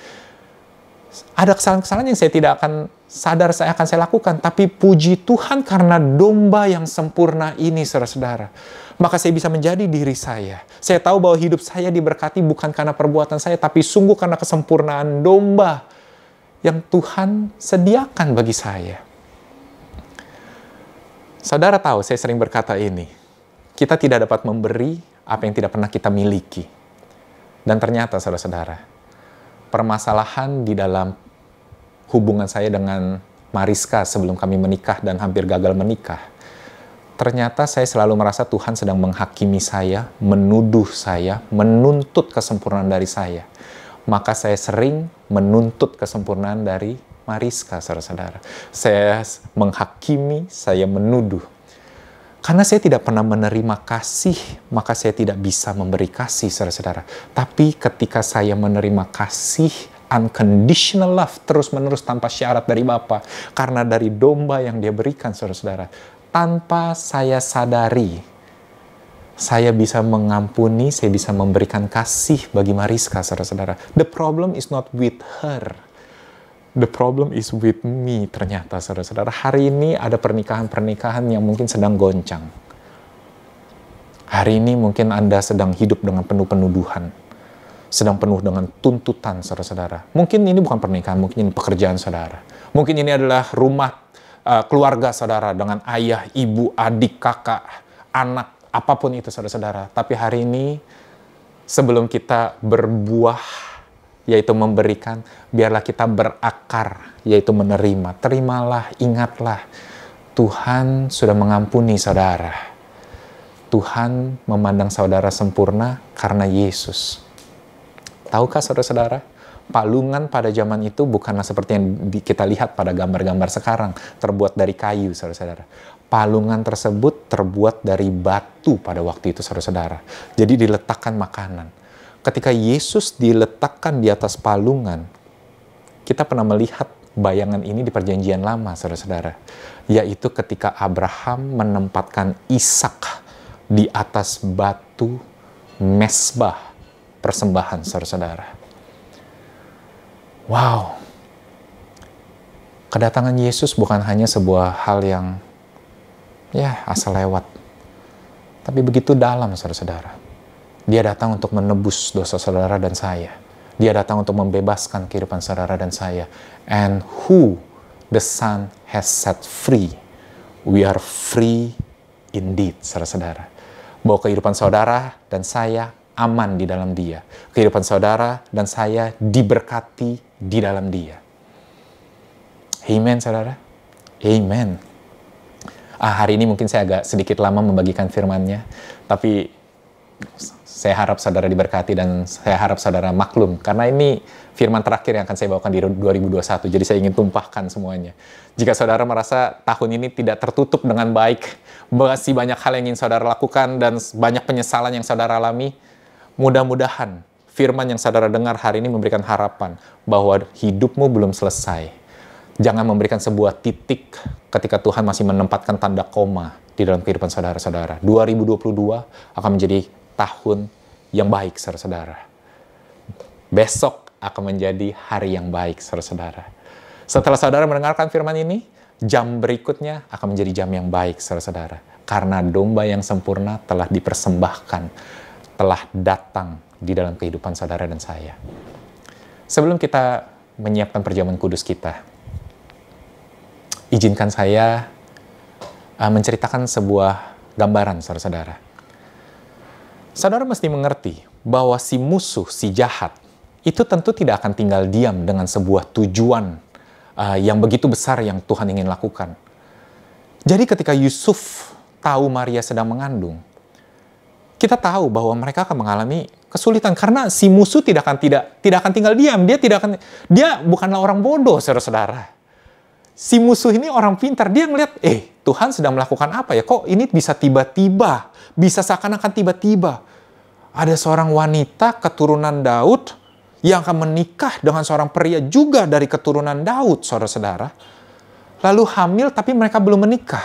ada kesalahan-kesalahan yang saya tidak akan sadar saya lakukan. Tapi puji Tuhan karena domba yang sempurna ini, saudara-saudara, maka saya bisa menjadi diri saya. Saya tahu bahwa hidup saya diberkati bukan karena perbuatan saya, tapi sungguh karena kesempurnaan domba yang Tuhan sediakan bagi saya. Saudara tahu, saya sering berkata ini, kita tidak dapat memberi apa yang tidak pernah kita miliki. Dan ternyata, saudara-saudara, permasalahan di dalam hubungan saya dengan Mariska sebelum kami menikah dan hampir gagal menikah, ternyata saya selalu merasa Tuhan sedang menghakimi saya, menuduh saya, menuntut kesempurnaan dari saya. Maka saya sering menuntut kesempurnaan dari Mariska, saudara-saudara. Saya menghakimi, saya menuduh. Karena saya tidak pernah menerima kasih, maka saya tidak bisa memberi kasih, saudara-saudara. Tapi ketika saya menerima kasih, unconditional love, terus-menerus tanpa syarat dari Bapa, karena dari domba yang Dia berikan, saudara-saudara, tanpa saya sadari, saya bisa mengampuni, saya bisa memberikan kasih bagi Mariska, saudara-saudara. The problem is not with her. The problem is with me, ternyata, saudara-saudara. Hari ini ada pernikahan-pernikahan yang mungkin sedang goncang. Hari ini mungkin Anda sedang hidup dengan penuh penuduhan. Sedang penuh dengan tuntutan, saudara-saudara. Mungkin ini bukan pernikahan, mungkin ini pekerjaan saudara. Mungkin ini adalah rumah keluarga saudara dengan ayah, ibu, adik, kakak. anak, apapun itu saudara-saudara. Tapi hari ini, sebelum kita berbuah, yaitu memberikan, biarlah kita berakar, yaitu menerima. Terimalah, ingatlah, Tuhan sudah mengampuni saudara. Tuhan memandang saudara sempurna karena Yesus. Tahukah saudara-saudara, palungan pada zaman itu bukanlah seperti yang kita lihat pada gambar-gambar sekarang, terbuat dari kayu, saudara-saudara. Palungan tersebut terbuat dari batu pada waktu itu, saudara-saudara. Jadi diletakkan makanan. Ketika Yesus diletakkan di atas palungan, kita pernah melihat bayangan ini di perjanjian lama, saudara-saudara. Yaitu ketika Abraham menempatkan Ishak di atas batu mesbah persembahan, saudara-saudara. Wow. Kedatangan Yesus bukan hanya sebuah hal yang asal lewat. Tapi begitu dalam, saudara-saudara. Dia datang untuk menebus dosa saudara dan saya. Dia datang untuk membebaskan kehidupan saudara dan saya. And who the Son has set free, we are free indeed, saudara-saudara. Bahwa kehidupan saudara dan saya aman di dalam Dia. Kehidupan saudara dan saya diberkati di dalam Dia. Amen, saudara. Amen. Hari ini mungkin saya agak sedikit lama membagikan firman-Nya, tapi saya harap saudara diberkati dan saya harap saudara maklum, karena ini firman terakhir yang akan saya bawakan di 2021, jadi saya ingin tumpahkan semuanya. Jika saudara merasa tahun ini tidak tertutup dengan baik, masih banyak hal yang ingin saudara lakukan dan banyak penyesalan yang saudara alami, mudah-mudahan firman yang saudara dengar hari ini memberikan harapan bahwa hidupmu belum selesai. Jangan memberikan sebuah titik ketika Tuhan masih menempatkan tanda koma di dalam kehidupan saudara-saudara. 2022 akan menjadi tahun yang baik, saudara-saudara. Besok akan menjadi hari yang baik, saudara-saudara. Setelah saudara mendengarkan firman ini, jam berikutnya akan menjadi jam yang baik, saudara-saudara. Karena domba yang sempurna telah dipersembahkan, telah datang di dalam kehidupan saudara dan saya. Sebelum kita menyiapkan perjamuan kudus kita, izinkan saya menceritakan sebuah gambaran, saudara-saudara. Saudara mesti mengerti bahwa si musuh, si jahat, itu tentu tidak akan tinggal diam dengan sebuah tujuan yang begitu besar yang Tuhan ingin lakukan. Jadi ketika Yusuf tahu Maria sedang mengandung, kita tahu bahwa mereka akan mengalami kesulitan karena si musuh tidak akan tinggal diam. Dia bukanlah orang bodoh, saudara-saudara. Si musuh ini orang pintar. Dia ngeliat, Tuhan sedang melakukan apa ya? Kok ini bisa tiba-tiba? Bisa seakan-akan tiba-tiba. Ada seorang wanita keturunan Daud yang akan menikah dengan seorang pria juga dari keturunan Daud, saudara-saudara. Lalu hamil tapi mereka belum menikah.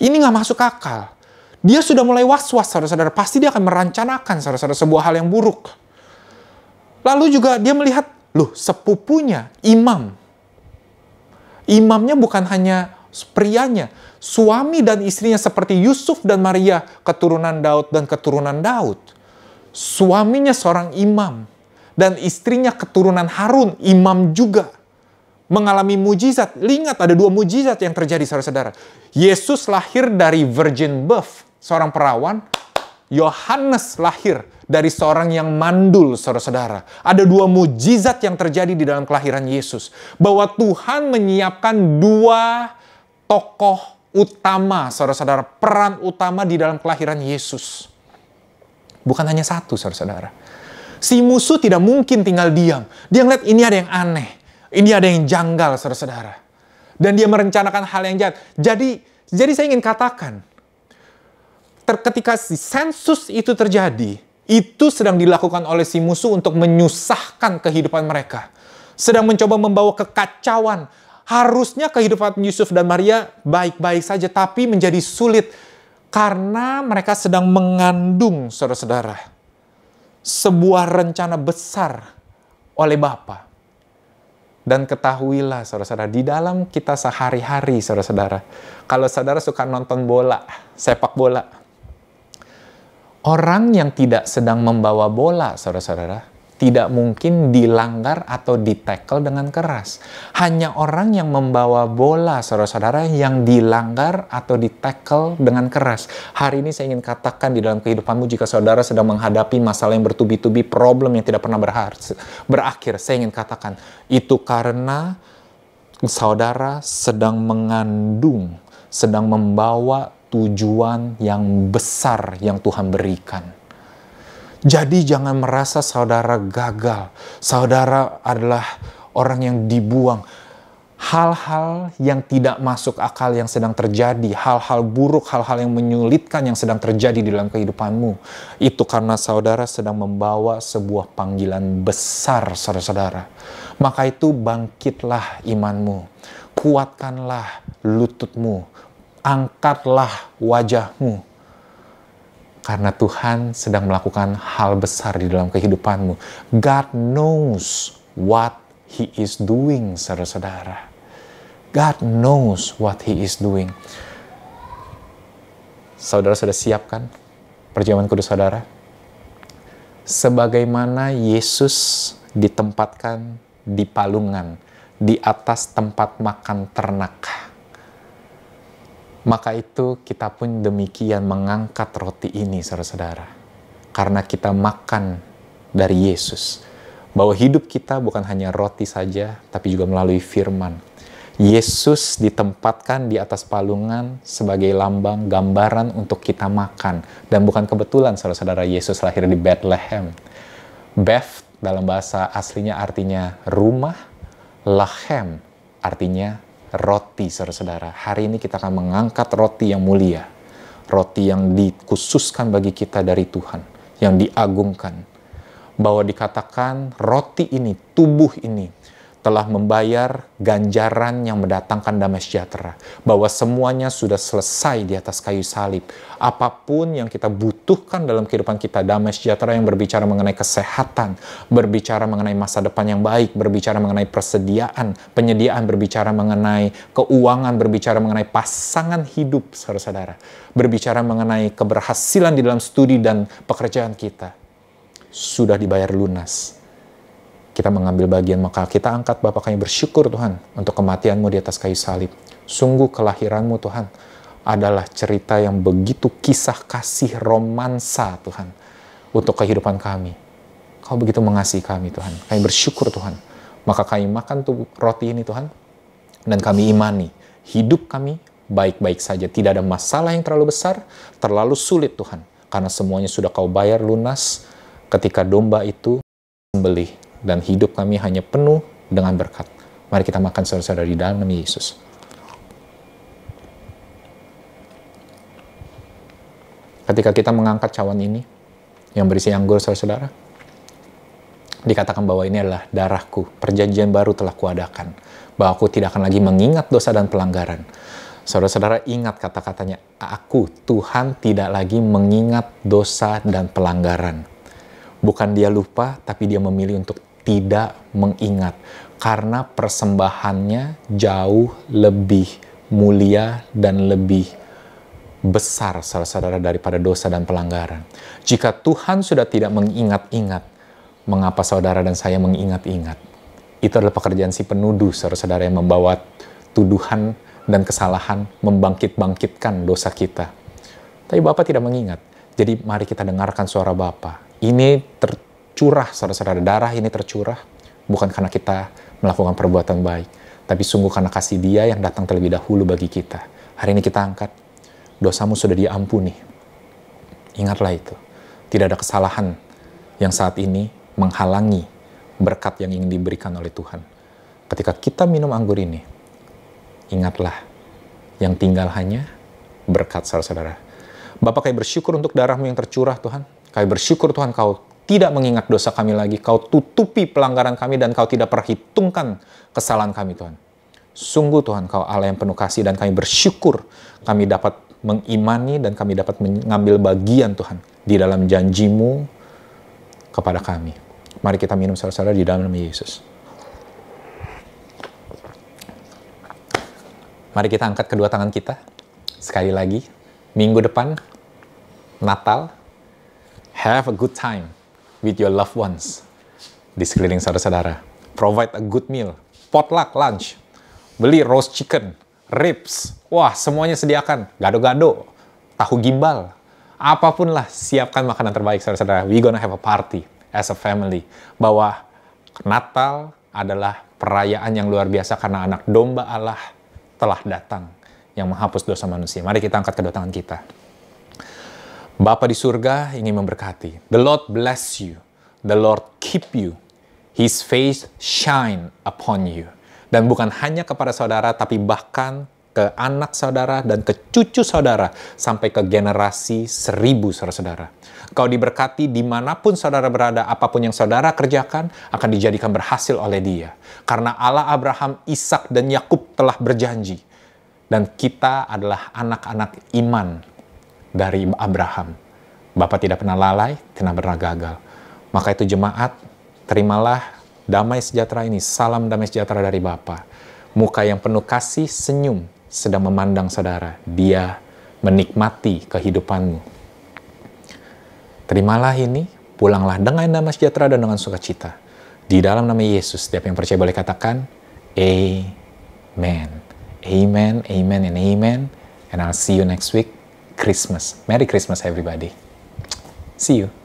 Ini nggak masuk akal. Dia sudah mulai was-was, saudara-saudara. Pasti dia akan merencanakan, saudara-saudara, sebuah hal yang buruk. Lalu juga dia melihat, sepupunya, imam. Imamnya bukan hanya prianya, suami dan istrinya seperti Yusuf dan Maria, keturunan Daud dan keturunan Daud. Suaminya seorang imam, dan istrinya keturunan Harun, imam juga. Mengalami mujizat. Ingat, ada 2 mujizat yang terjadi, saudara-saudara. Yesus lahir dari virgin birth, seorang perawan. Yohanes lahir dari seorang yang mandul, saudara-saudara. Ada 2 mujizat yang terjadi di dalam kelahiran Yesus. Bahwa Tuhan menyiapkan 2 tokoh utama, saudara-saudara. Peran utama di dalam kelahiran Yesus. Bukan hanya 1, saudara-saudara. Si musuh tidak mungkin tinggal diam. Dia ngeliat ini ada yang aneh. Ini ada yang janggal, saudara-saudara. Dan dia merencanakan hal yang jahat. Jadi saya ingin katakan, ketika sensus itu terjadi, itu sedang dilakukan oleh si musuh untuk menyusahkan kehidupan mereka. Sedang mencoba membawa kekacauan. Harusnya kehidupan Yusuf dan Maria baik-baik saja, tapi menjadi sulit. Karena mereka sedang mengandung, saudara-saudara, sebuah rencana besar oleh Bapa. Dan ketahuilah, saudara-saudara, di dalam kita sehari-hari, saudara-saudara, kalau saudara suka nonton bola, sepak bola, orang yang tidak sedang membawa bola, saudara-saudara, tidak mungkin dilanggar atau ditackle dengan keras. Hanya orang yang membawa bola, saudara-saudara, yang dilanggar atau ditackle dengan keras. Hari ini saya ingin katakan di dalam kehidupanmu, jika saudara sedang menghadapi masalah yang bertubi-tubi, problem yang tidak pernah berakhir, saya ingin katakan, itu karena saudara sedang mengandung, sedang membawa tujuan yang besar yang Tuhan berikan. Jadi jangan merasa saudara gagal. Saudara adalah orang yang dibuang. Hal-hal yang tidak masuk akal yang sedang terjadi, hal-hal buruk, hal-hal yang menyulitkan yang sedang terjadi di dalam kehidupanmu, itu karena saudara sedang membawa sebuah panggilan besar, saudara-saudara. Maka itu bangkitlah imanmu, kuatkanlah lututmu, angkatlah wajahmu. Karena Tuhan sedang melakukan hal besar di dalam kehidupanmu. God knows what He is doing, saudara-saudara. God knows what He is doing. Saudara sudah siapkan perjamuan kudus saudara? Sebagaimana Yesus ditempatkan di palungan, di atas tempat makan ternak, maka itu kita pun demikian mengangkat roti ini, saudara-saudara. Karena kita makan dari Yesus. Bahwa hidup kita bukan hanya roti saja, tapi juga melalui firman. Yesus ditempatkan di atas palungan sebagai lambang, gambaran untuk kita makan. Dan bukan kebetulan, saudara-saudara, Yesus lahir di Bethlehem. Beth dalam bahasa aslinya artinya rumah, Lahem artinya roti, saudara-saudara. Hari ini kita akan mengangkat roti yang mulia. Roti yang dikhususkan bagi kita dari Tuhan. Yang diagungkan. Bahwa dikatakan roti ini, tubuh ini, telah membayar ganjaran yang mendatangkan damai sejahtera. Bahwa semuanya sudah selesai di atas kayu salib. Apapun yang kita butuhkan dalam kehidupan kita, damai sejahtera yang berbicara mengenai kesehatan, berbicara mengenai masa depan yang baik, berbicara mengenai penyediaan, berbicara mengenai keuangan, berbicara mengenai pasangan hidup, saudara-saudara. Berbicara mengenai keberhasilan di dalam studi dan pekerjaan kita. Sudah dibayar lunas. Kita mengambil bagian, maka kita angkat Bapa kami bersyukur Tuhan untuk kematian-Mu di atas kayu salib. Sungguh kelahiran-Mu Tuhan adalah cerita yang begitu kisah kasih romansa Tuhan untuk kehidupan kami. Kau begitu mengasihi kami Tuhan. Kami bersyukur Tuhan. Maka kami makan roti ini Tuhan dan kami imani hidup kami baik-baik saja. Tidak ada masalah yang terlalu besar, terlalu sulit Tuhan. Karena semuanya sudah Kau bayar lunas ketika domba itu sembelih. Dan hidup kami hanya penuh dengan berkat. Mari kita makan saudara-saudara di dalam nama Yesus. Ketika kita mengangkat cawan ini, yang berisi anggur saudara-saudara, dikatakan bahwa ini adalah darahku, perjanjian baru telah kuadakan. Bahwa aku tidak akan lagi mengingat dosa dan pelanggaran. Saudara-saudara ingat kata-katanya, aku, Tuhan tidak lagi mengingat dosa dan pelanggaran. Bukan dia lupa, tapi dia memilih untuk tidak mengingat. Karena persembahannya jauh lebih mulia dan lebih besar, saudara-saudara, daripada dosa dan pelanggaran. Jika Tuhan sudah tidak mengingat-ingat, mengapa saudara dan saya mengingat-ingat? Itu adalah pekerjaan si penuduh, saudara-saudara, yang membawa tuduhan dan kesalahan, membangkit-bangkitkan dosa kita. Tapi Bapa tidak mengingat. Jadi mari kita dengarkan suara Bapa. Ini tercurah, saudara-saudara, darah ini tercurah bukan karena kita melakukan perbuatan baik, tapi sungguh karena kasih Dia yang datang terlebih dahulu bagi kita. Hari ini kita angkat, dosamu sudah diampuni. Ingatlah itu. Tidak ada kesalahan yang saat ini menghalangi berkat yang ingin diberikan oleh Tuhan. Ketika kita minum anggur ini, ingatlah, yang tinggal hanya berkat, saudara-saudara. Bapa, kami bersyukur untuk darah-Mu yang tercurah, Tuhan. Kami bersyukur Tuhan, Kau tidak mengingat dosa kami lagi. Kau tutupi pelanggaran kami dan Kau tidak perhitungkan kesalahan kami, Tuhan. Sungguh Tuhan, Kau Allah yang penuh kasih, dan kami bersyukur kami dapat mengimani dan kami dapat mengambil bagian, Tuhan, di dalam janji-Mu kepada kami. Mari kita minum saudara-saudara di dalam nama Yesus. Mari kita angkat kedua tangan kita. Sekali lagi, minggu depan, Natal, have a good time with your loved ones. di sekeliling saudara-saudara. Provide a good meal, potluck lunch, beli roast chicken, ribs, wah semuanya sediakan, gado-gado, tahu gimbal, apapun lah, siapkan makanan terbaik saudara-saudara. We gonna have a party as a family. Bahwa Natal adalah perayaan yang luar biasa karena anak domba Allah telah datang yang menghapus dosa manusia. Mari kita angkat kedua tangan kita. Bapa di surga ingin memberkati. The Lord bless you. The Lord keep you. His face shine upon you. Dan bukan hanya kepada saudara, tapi bahkan ke anak saudara dan ke cucu saudara, sampai ke generasi 1000 saudara-saudara. Kau diberkati dimanapun saudara berada, apapun yang saudara kerjakan akan dijadikan berhasil oleh Dia. Karena Allah Abraham, Ishak, dan Yakub telah berjanji. Dan kita adalah anak-anak iman dari Abraham. Bapa tidak pernah lalai, tidak pernah gagal. Maka itu jemaat, terimalah damai sejahtera ini, salam damai sejahtera dari Bapa. Muka yang penuh kasih, senyum, sedang memandang saudara. Dia menikmati kehidupanmu. Terimalah ini, pulanglah dengan damai sejahtera dan dengan sukacita. Di dalam nama Yesus, setiap yang percaya boleh katakan, Amen. Amen, amen, and amen. And I'll see you next week, Christmas. Merry Christmas, everybody. See you.